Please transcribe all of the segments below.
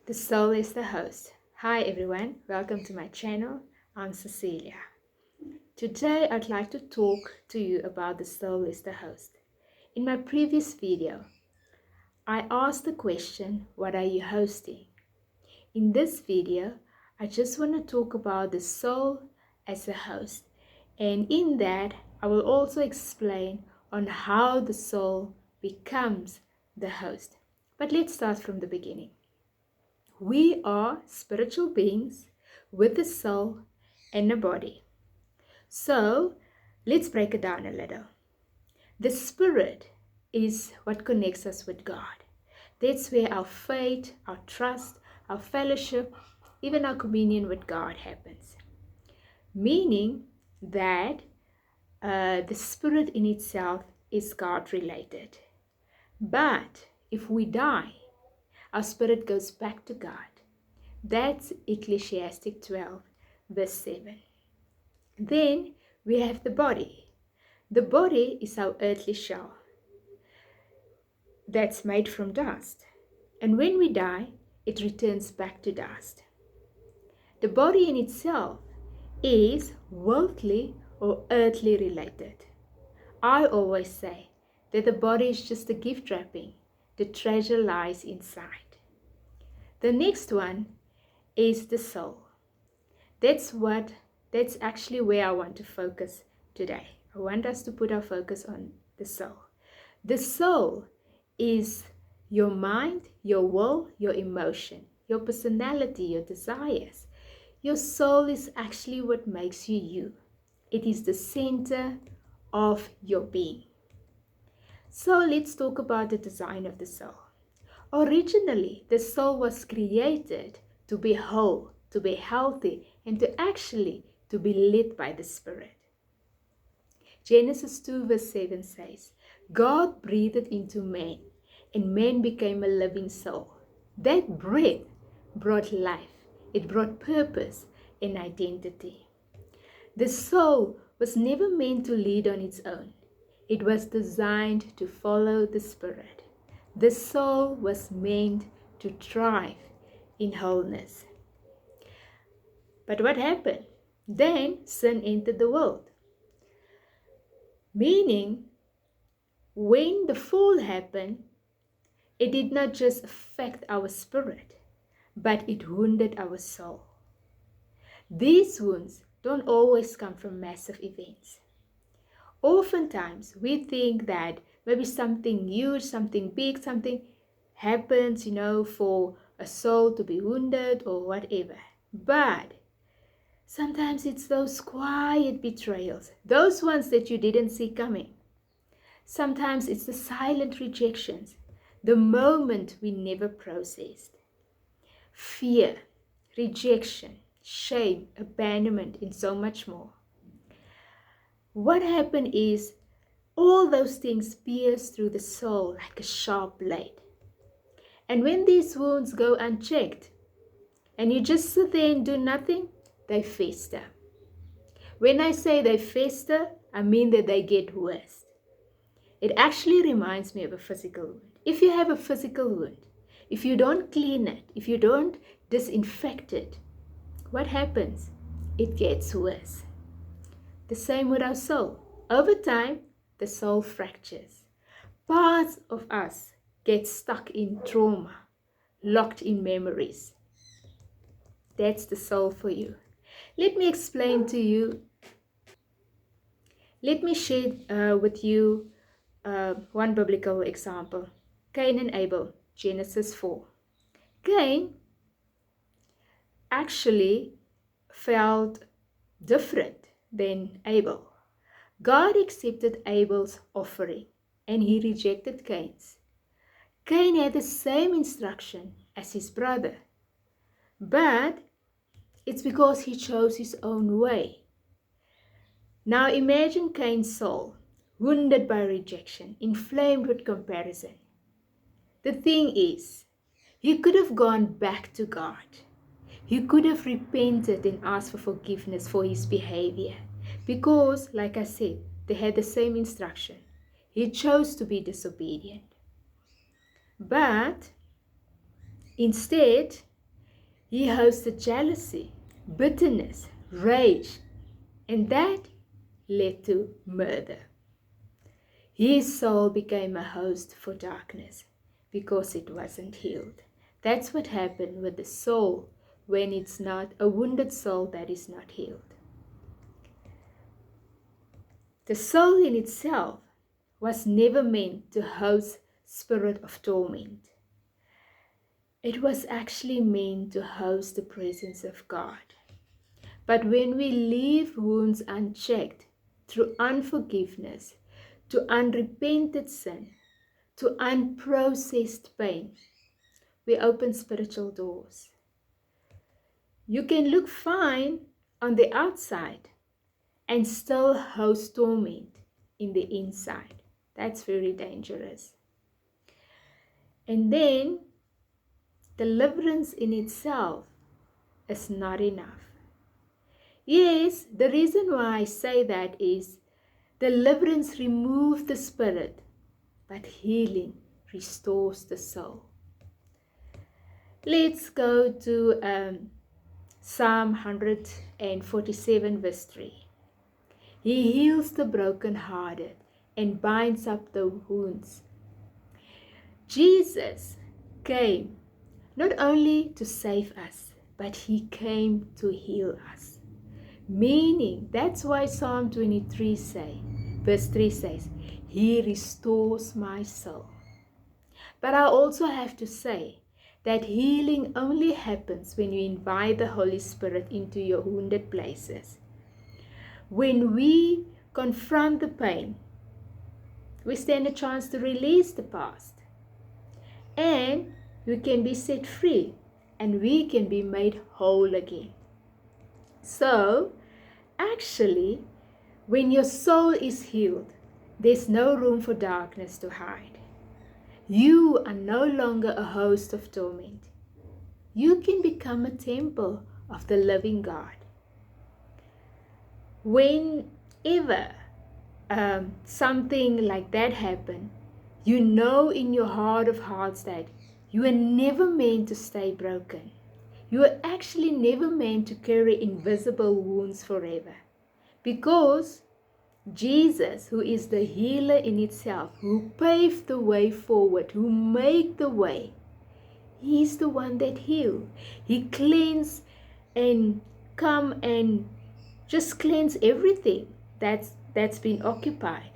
The soul is the host. Hi everyone, welcome to my channel. I'm Cecilia. Today I'd like to talk to you about the soul is the host. In my previous video, I asked the question, what are you hosting? In this video, I just want to talk about the soul as a host. And in that, I will also explain on how the soul becomes the host. But let's start from the beginning. We are spiritual beings with a soul and a body. So let's break it down a little. The spirit is what connects us with God. That's where our faith, our trust, our fellowship, even our communion with God happens. Meaning that the spirit in itself is God related. But if we die, our spirit goes back to God. That's Ecclesiastic 12, verse 7. Then we have the body. The body is our earthly shell that's made from dust. And when we die, it returns back to dust. The body in itself is worldly or earthly related. I always say that the body is just a gift wrapping. The treasure lies inside. The next one is the soul. That's actually where I want to focus today. I want us to put our focus on the soul. The soul is your mind, your will, your emotion, your personality, your desires. Your soul is actually what makes you you. It is the center of your being. So let's talk about the design of the soul. Originally, the soul was created to be whole, to be healthy, and to be led by the Spirit. Genesis 2 verse 7 says, God breathed into man, and man became a living soul. That breath brought life. It brought purpose and identity. The soul was never meant to lead on its own. It was designed to follow the Spirit. The soul was meant to thrive in wholeness. But what happened? Then sin entered the world. Meaning, when the fall happened, it did not just affect our spirit, but it wounded our soul. These wounds don't always come from massive events. Oftentimes, we think that maybe something huge, something big, something happens, for a soul to be wounded or whatever. But sometimes it's those quiet betrayals, those ones that you didn't see coming. Sometimes it's the silent rejections, the moment we never processed. Fear, rejection, shame, abandonment, and so much more. What happened is all those things pierce through the soul like a sharp blade. And when these wounds go unchecked and you just sit there and do nothing, they fester. When I say they fester, I mean that they get worse. It actually reminds me of a physical wound. If you have a physical wound, if you don't clean it, if you don't disinfect it, what happens? It gets worse. The same with our soul. Over time, the soul fractures. Parts of us get stuck in trauma, locked in memories. That's the soul for you. Let me explain to you. Let me share with you one biblical example. Cain and Abel, Genesis 4. Cain actually felt different than Abel. God accepted Abel's offering and he rejected Cain's. Cain had the same instruction as his brother, but it's because he chose his own way. Now imagine Cain's soul, wounded by rejection, inflamed with comparison. The thing is, he could have gone back to God. He could have repented and asked for forgiveness for his behavior. Because, like I said, they had the same instruction. He chose to be disobedient. But instead, He hosted jealousy, bitterness, rage, and that led to murder. His soul became a host for darkness because it wasn't healed. That's what happened with the soul when it's not a wounded soul that is not healed. The soul in itself was never meant to host spirit of torment. It was actually meant to host the presence of God. But when we leave wounds unchecked through unforgiveness, to unrepented sin, to unprocessed pain, we open spiritual doors. You can look fine on the outside and still host torment in the inside. That's very dangerous. And then, deliverance in itself is not enough. Yes, the reason why I say that is deliverance removes the spirit, but healing restores the soul. Let's go to Psalm 147 verse 3. He heals the brokenhearted and binds up the wounds. Jesus came not only to save us, but he came to heal us. Meaning, that's why Psalm 23 verse 3 says, he restores my soul. But I also have to say that healing only happens when you invite the Holy Spirit into your wounded places. When we confront the pain, we stand a chance to release the past. And we can be set free and we can be made whole again. So, actually, when your soul is healed, there's no room for darkness to hide. You are no longer a host of torment. You can become a temple of the living God. Whenever something like that happens, you know in your heart of hearts that you are never meant to stay broken. You are actually never meant to carry invisible wounds forever. Because Jesus, who is the healer in itself, who paved the way forward, who made the way, he's the one that heals. He cleans and come and just cleanse everything that's been occupied.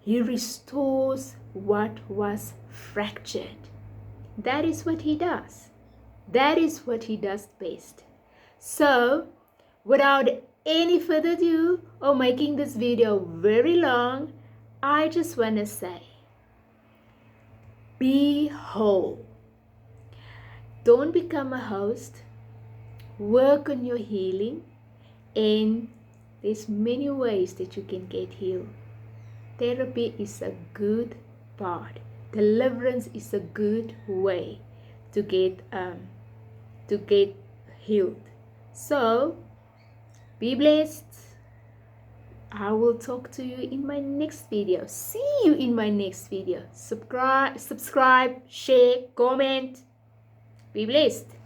He restores what was fractured. That is what he does. That is what he does best. So, without any further ado or making this video very long, I just want to say, be whole. Don't become a host. Work on your healing, and there's many ways that you can get healed. Therapy is a good part. Deliverance is a good way to get healed. So, be blessed. I will talk to you in my next video. See you in my next video. Subscribe, share, comment. Be blessed.